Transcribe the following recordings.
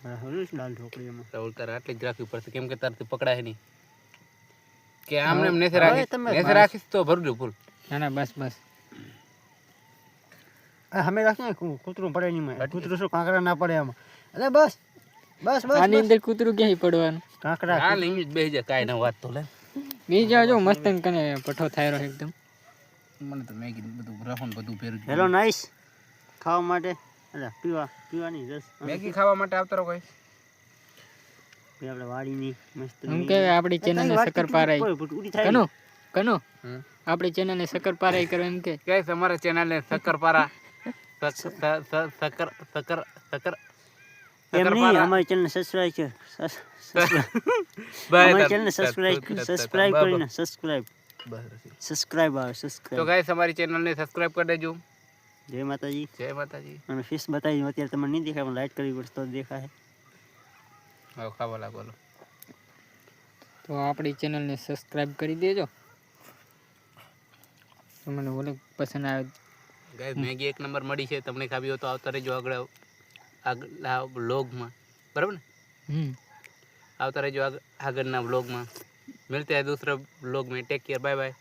દાલ ઢોકળીમાં રાહુલ તારે આટલી જ રાખવી પડશે કેમ કે તારથી પકડાય નહીં કે આમને એમ નેસે રાખીશ તો ભરું દઉં ફૂલ. ના બસ બસ અમે રાખીએ કૂતરું પડે નહીં કૂતરું શું કાંકરા ના પડે એમાં એટલે બસ બસ બસ આની અંદર કૂતરું ક્યાંય પડવાનું કાંકરા હા લીંગ બેસી જાય કાંઈ ના વાત તો લે બી જાવ જો મસ્ત કને પઠો થાય રહ્યો એકદમ. મને તો મેગી બધું રહોન બધું પહેરું હેલો નાઈસ ખાવા માટે એટલે પીવાની રસ મેગી ખાવા માટે આવતો રહો કોઈ આપણે વાડીની મસ્ત હું કે આપણી ચેનલને શક્કરપારા કનો કનો આપણી ચેનલને શક્કરપારા કરો એમ કે ગાઈસ અમારા ચેનલને શક્કરપારા શક્કર એમ નહીં અમારી ચેનલ સબસ્ક્રાઇબ છે અમારી ચેનલ સબસ્ક્રાઇબ કરીને સબસ્ક્રાઇબ આવે સબસ્ક્રાઇબ તો ગાઈસ અમારી ચેનલને સબસ્ક્રાઇબ કરી દેજો. જય માતાજી જય માતાજી. અને ફેસ બતાવી અત્યારે તમને નહીં દેખાય પણ લાઈટ કરવી પડશે તો દેખાય. હવે ખાવા લાગો તો આપણી ચેનલને સબસ્ક્રાઇબ કરી દેજો. તમને બોલે પસંદ આવે ગાઈસ મેગી એક નંબર મળી છે તમને ખાવી હોય તો આવતા રહેજો આગળના વ્લોગમાં બરાબર ને આવતા રહેજો આગળના વ્લોગમાં मिलते हैं दूसरे व्लॉग में take care bye bye.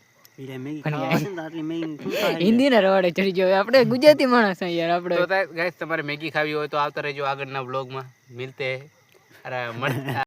Hindi ના રવાડે ચડી ગયો આપણે ગુજરાતી માણસ યાર આપણે તો ગાઈસ તમારે મેગી ખાવી હોય તો આવતા રહેજો આગળના વ્લોગમાં મિલતે અરે